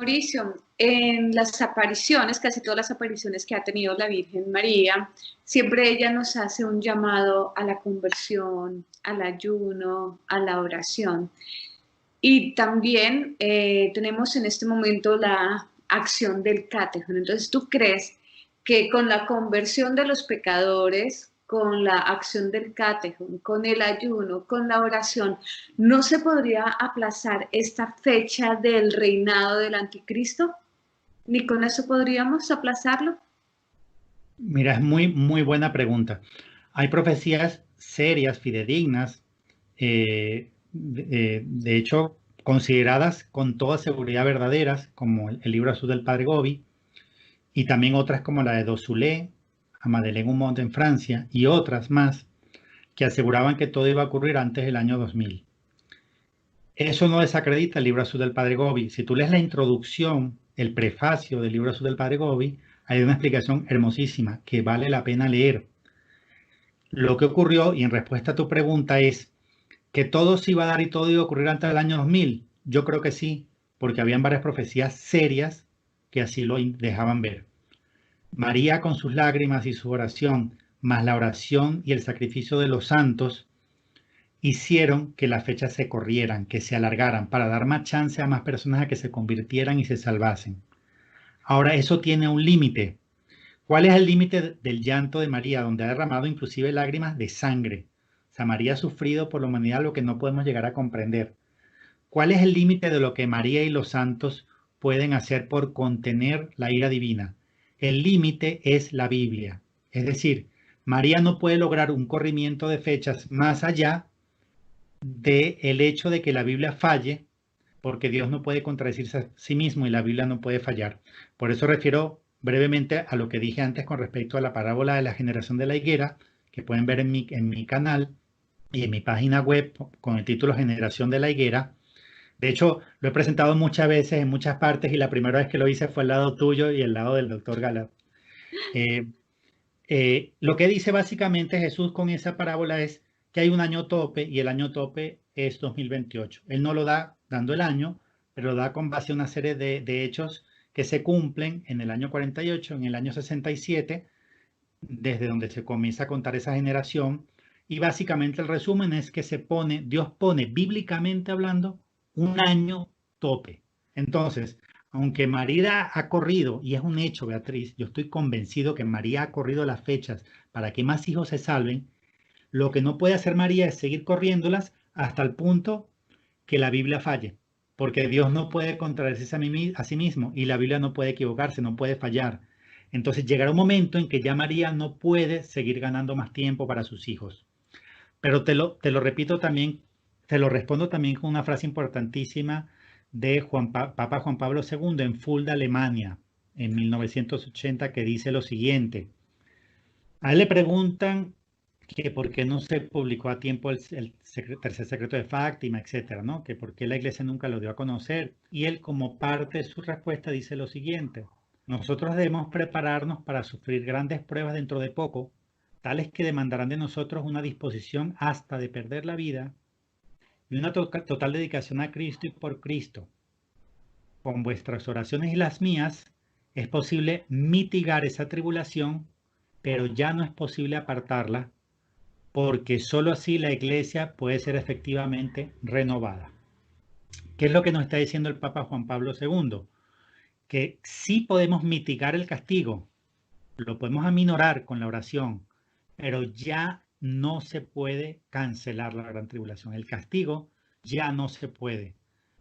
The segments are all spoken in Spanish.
Mauricio, en las apariciones, casi todas las apariciones que ha tenido la Virgen María, siempre ella nos hace un llamado a la conversión, al ayuno, a la oración. Y también tenemos en este momento la acción del cátejon. Entonces, ¿tú crees que con la conversión de los pecadores, con la acción del cátejon, con el ayuno, con la oración, no se podría aplazar esta fecha del reinado del anticristo? ¿Ni con eso podríamos aplazarlo? Mira, es muy buena pregunta. Hay profecías serias, fidedignas, de hecho, consideradas con toda seguridad verdaderas, como el libro azul del Padre Gobi, y también otras como la de Dosulé, a Madeleine Humont en Francia, y otras más, que aseguraban que todo iba a ocurrir antes del año 2000. Eso no desacredita el libro azul del Padre Gobi. Si tú lees la introducción, el prefacio del libro azul del Padre Gobi, hay una explicación hermosísima que vale la pena leer. Lo que ocurrió, y en respuesta a tu pregunta, es que todo se iba a dar y todo iba a ocurrir antes del año 2000. Yo creo que sí, porque habían varias profecías serias que así lo dejaban ver. María con sus lágrimas y su oración, más la oración y el sacrificio de los santos, hicieron que las fechas se corrieran, que se alargaran, para dar más chance a más personas a que se convirtieran y se salvasen. Ahora, eso tiene un límite. ¿Cuál es el límite del llanto de María, donde ha derramado inclusive lágrimas de sangre? O sea, María ha sufrido por la humanidad lo que no podemos llegar a comprender. ¿Cuál es el límite de lo que María y los santos pueden hacer por contener la ira divina? El límite es la Biblia. Es decir, María no puede lograr un corrimiento de fechas más allá del hecho de que la Biblia falle, porque Dios no puede contradecirse a sí mismo y la Biblia no puede fallar. Por eso refiero brevemente a lo que dije antes con respecto a la parábola de la generación de la higuera, que pueden ver en mi canal y en mi página web con el título Generación de la higuera. De hecho, lo he presentado muchas veces en muchas partes y la primera vez que lo hice fue al lado tuyo y al lado del doctor Gala. Eh, lo que dice básicamente Jesús con esa parábola es que hay un año tope y el año tope es 2028. Él no lo da dando el año, pero lo da con base a una serie de hechos que se cumplen en el año 48, en el año 67, desde donde se comienza a contar esa generación. Y básicamente el resumen es que Dios pone bíblicamente hablando un año tope. Entonces, aunque María ha corrido, y es un hecho, Beatriz, yo estoy convencido que María ha corrido las fechas para que más hijos se salven, lo que no puede hacer María es seguir corriéndolas hasta el punto que la Biblia falle, porque Dios no puede contradecirse a sí mismo y la Biblia no puede equivocarse, no puede fallar. Entonces llegará un momento en que ya María no puede seguir ganando más tiempo para sus hijos. Pero te lo repito también, te lo respondo también con una frase importantísima de Papa Juan Pablo II en Fulda, Alemania, en 1980, que dice lo siguiente. A él le preguntan que por qué no se publicó a tiempo el tercer secreto de Fátima, etcétera, ¿no? Que por qué la iglesia nunca lo dio a conocer. Y él, como parte de su respuesta, dice lo siguiente. Nosotros debemos prepararnos para sufrir grandes pruebas dentro de poco, tales que demandarán de nosotros una disposición hasta de perder la vida y una total dedicación a Cristo y por Cristo. Con vuestras oraciones y las mías es posible mitigar esa tribulación, pero ya no es posible apartarla, porque sólo así la iglesia puede ser efectivamente renovada. ¿Qué es lo que nos está diciendo el Papa Juan Pablo II? Que sí podemos mitigar el castigo, lo podemos aminorar con la oración, pero ya no se puede cancelar la gran tribulación. El castigo ya no se puede.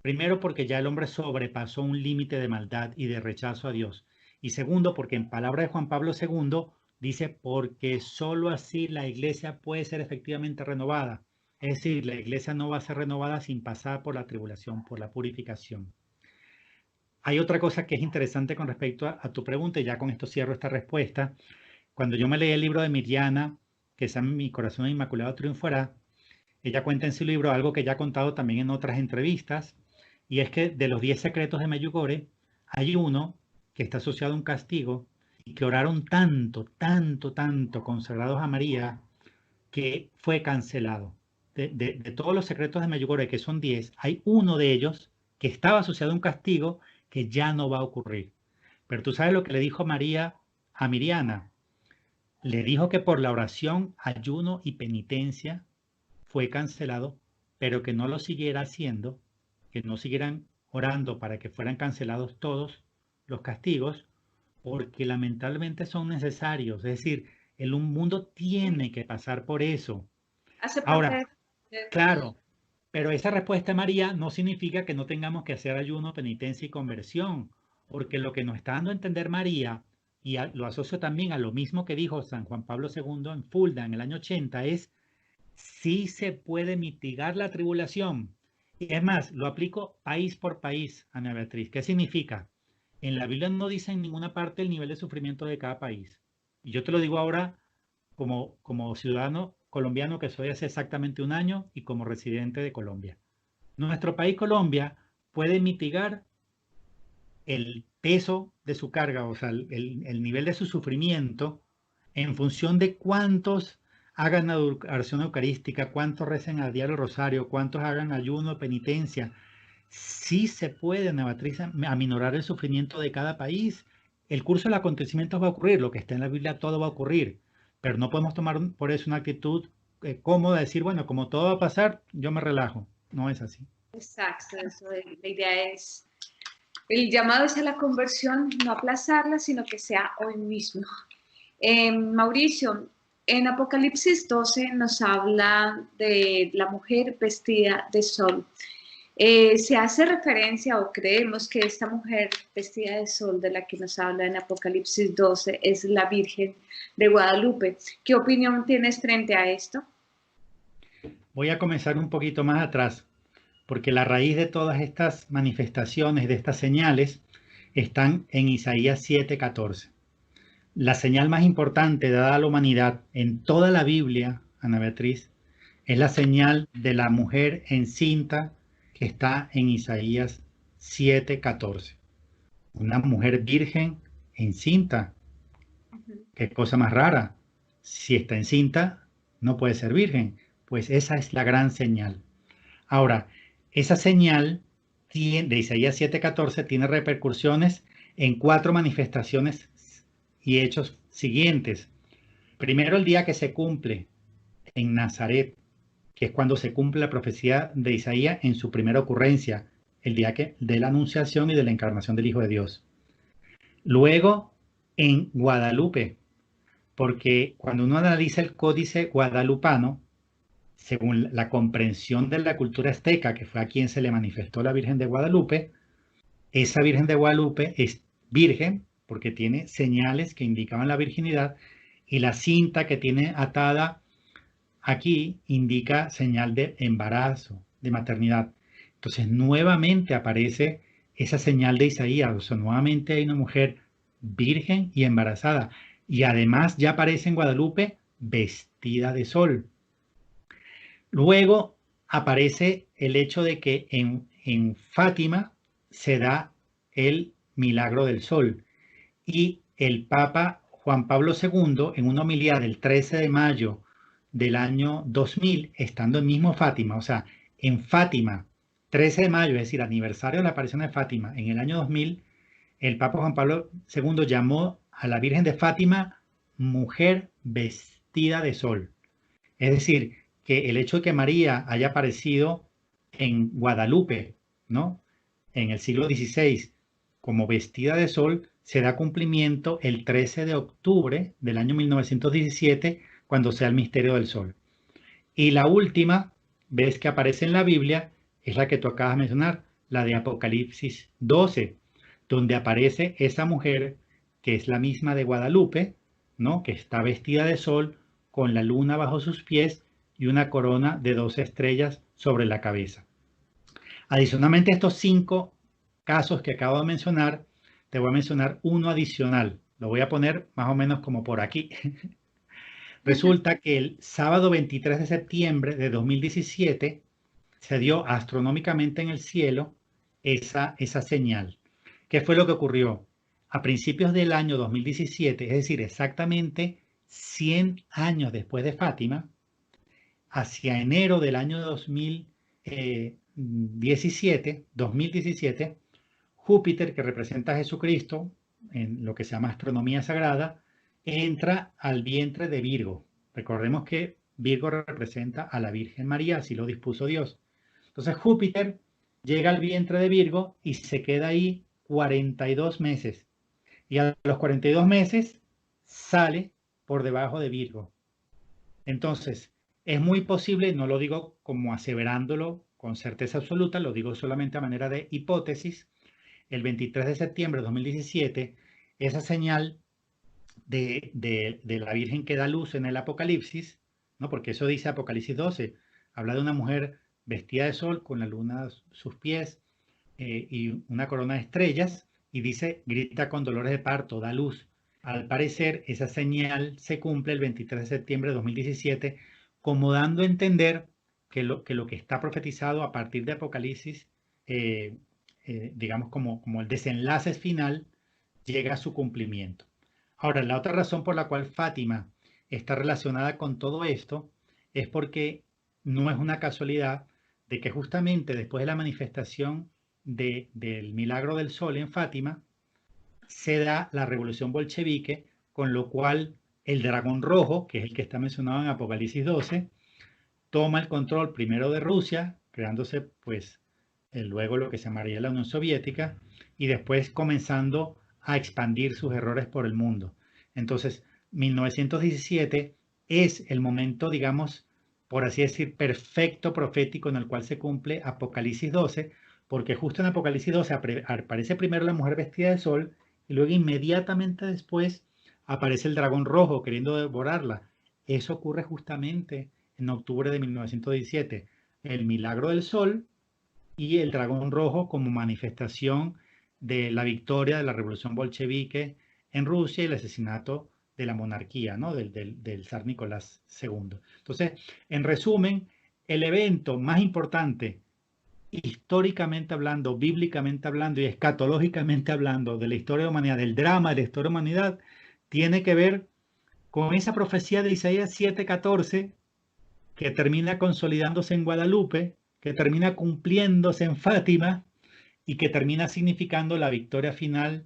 Primero, porque ya el hombre sobrepasó un límite de maldad y de rechazo a Dios. Y segundo, porque en palabra de Juan Pablo II dice, porque sólo así la iglesia puede ser efectivamente renovada. Es decir, la iglesia no va a ser renovada sin pasar por la tribulación, por la purificación. Hay otra cosa que es interesante con respecto a tu pregunta, y ya con esto cierro esta respuesta. Cuando yo me leí el libro de Mirjana, que es Mi corazón inmaculado triunfará, ella cuenta en su libro algo que ya ha contado también en otras entrevistas, y es que de los 10 secretos de Medjugorje, hay uno que está asociado a un castigo y que oraron tanto consagrados a María, que fue cancelado. De todos los secretos de Medjugorje, que son 10, hay uno de ellos que estaba asociado a un castigo que ya no va a ocurrir. Pero tú sabes lo que le dijo María a Miriana. Le dijo que por la oración, ayuno y penitencia fue cancelado, pero que no lo siguiera haciendo, que no siguieran orando para que fueran cancelados todos los castigos, porque lamentablemente son necesarios. Es decir, el mundo tiene que pasar por eso. Hace parte Ahora, de... claro, pero esa respuesta, María, no significa que no tengamos que hacer ayuno, penitencia y conversión, porque lo que nos está dando a entender María, y lo asocio también a lo mismo que dijo San Juan Pablo II en Fulda en el año 80, es sí se puede mitigar la tribulación. Y es más, lo aplico país por país, Ana Beatriz. ¿Qué significa? En la Biblia no dice en ninguna parte el nivel de sufrimiento de cada país. Y yo te lo digo ahora como ciudadano colombiano que soy hace exactamente un año y como residente de Colombia. Nuestro país, Colombia, puede mitigar el peso de su carga, o sea, el nivel de su sufrimiento en función de cuántos hagan oración eucarística, cuántos recen a diario rosario, cuántos hagan ayuno, penitencia. Sí se puede, Ana Beatriz, aminorar el sufrimiento de cada país. El curso de los acontecimientos va a ocurrir, lo que está en la Biblia todo va a ocurrir, pero no podemos tomar por eso una actitud cómoda, decir, bueno, como todo va a pasar, yo me relajo. No es así. Exacto, eso, la idea es, el llamado es a la conversión, no aplazarla, sino que sea hoy mismo. Mauricio, en Apocalipsis 12 nos habla de la mujer vestida de sol. Se hace referencia o creemos que esta mujer vestida de sol de la que nos habla en Apocalipsis 12 es la Virgen de Guadalupe. ¿Qué opinión tienes frente a esto? Voy a comenzar un poquito más atrás, porque la raíz de todas estas manifestaciones, de estas señales, están en Isaías 7:14. La señal más importante dada a la humanidad en toda la Biblia, Ana Beatriz, es la señal de la mujer encinta que está en Isaías 7:14. Una mujer virgen encinta. Qué cosa más rara. Si está encinta, no puede ser virgen. Pues esa es la gran señal. Ahora, esa señal de Isaías 7:14 tiene repercusiones en 4 manifestaciones y hechos siguientes. Primero, el día que se cumple en Nazaret, que es cuando se cumple la profecía de Isaías en su primera ocurrencia, el día de la anunciación y de la encarnación del Hijo de Dios. Luego, en Guadalupe, porque cuando uno analiza el códice guadalupano, según la comprensión de la cultura azteca, que fue a quien se le manifestó la Virgen de Guadalupe, esa Virgen de Guadalupe es virgen porque tiene señales que indicaban la virginidad y la cinta que tiene atada aquí indica señal de embarazo, de maternidad. Entonces nuevamente aparece esa señal de Isaías, o sea, nuevamente hay una mujer virgen y embarazada y además ya aparece en Guadalupe vestida de sol. Luego aparece el hecho de que en Fátima se da el milagro del sol y el Papa Juan Pablo II, en una homilía del 13 de mayo del año 2000, estando en mismo Fátima, o sea, en Fátima, 13 de mayo, es decir, aniversario de la aparición de Fátima, en el año 2000, el Papa Juan Pablo II llamó a la Virgen de Fátima mujer vestida de sol. Es decir, que el hecho de que María haya aparecido en Guadalupe, ¿no? En el siglo XVI, como vestida de sol, se da cumplimiento el 13 de octubre del año 1917, cuando sea el misterio del sol. Y la última vez que aparece en la Biblia es la que tú acabas de mencionar, la de Apocalipsis 12, donde aparece esa mujer que es la misma de Guadalupe, ¿no? Que está vestida de sol, con la luna bajo sus pies y una corona de 12 estrellas sobre la cabeza. Adicionalmente a estos 5 casos que acabo de mencionar, te voy a mencionar uno adicional. Lo voy a poner más o menos como por aquí. Resulta que el sábado 23 de septiembre de 2017 se dio astronómicamente en el cielo esa señal. ¿Qué fue lo que ocurrió? A principios del año 2017, es decir, exactamente 100 años después de Fátima, hacia enero del año 2017, Júpiter, que representa a Jesucristo, en lo que se llama astronomía sagrada, entra al vientre de Virgo. Recordemos que Virgo representa a la Virgen María, así lo dispuso Dios. Entonces Júpiter llega al vientre de Virgo y se queda ahí 42 meses. Y a los 42 meses sale por debajo de Virgo. Entonces, es muy posible, no lo digo como aseverándolo con certeza absoluta, lo digo solamente a manera de hipótesis, el 23 de septiembre de 2017, esa señal de la Virgen que da luz en el Apocalipsis, ¿no? Porque eso dice Apocalipsis 12, habla de una mujer vestida de sol con la luna a sus pies y una corona de estrellas, y dice, grita con dolores de parto, da luz. Al parecer, esa señal se cumple el 23 de septiembre de 2017, como dando a entender que lo que está profetizado a partir de Apocalipsis, digamos como el desenlace final, llega a su cumplimiento. Ahora, la otra razón por la cual Fátima está relacionada con todo esto es porque no es una casualidad de que justamente después de la manifestación del milagro del sol en Fátima, se da la revolución bolchevique, con lo cual el dragón rojo, que es el que está mencionado en Apocalipsis 12, toma el control primero de Rusia, creándose pues luego lo que se llamaría la Unión Soviética, y después comenzando a expandir sus errores por el mundo. Entonces, 1917 es el momento, digamos, por así decir, perfecto profético en el cual se cumple Apocalipsis 12, porque justo en Apocalipsis 12 aparece primero la mujer vestida de sol y luego inmediatamente después aparece el dragón rojo queriendo devorarla. Eso ocurre justamente en octubre de 1917. El milagro del sol y el dragón rojo como manifestación de la victoria de la revolución bolchevique en Rusia y el asesinato de la monarquía, ¿no? del zar Nicolás II. Entonces, en resumen, el evento más importante, históricamente hablando, bíblicamente hablando y escatológicamente hablando, de la historia de la humanidad, del drama de la historia de la humanidad, tiene que ver con esa profecía de Isaías 7:14, que termina consolidándose en Guadalupe, que termina cumpliéndose en Fátima y que termina significando la victoria final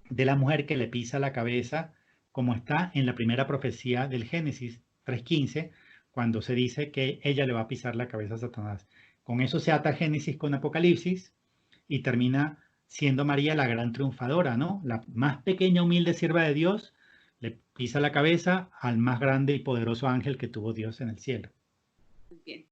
de la mujer que le pisa la cabeza, como está en la primera profecía del Génesis 3:15, cuando se dice que ella le va a pisar la cabeza a Satanás. Con eso se ata Génesis con Apocalipsis y termina siendo María la gran triunfadora, ¿no? La más pequeña, humilde sierva de Dios le pisa la cabeza al más grande y poderoso ángel que tuvo Dios en el cielo. Muy bien.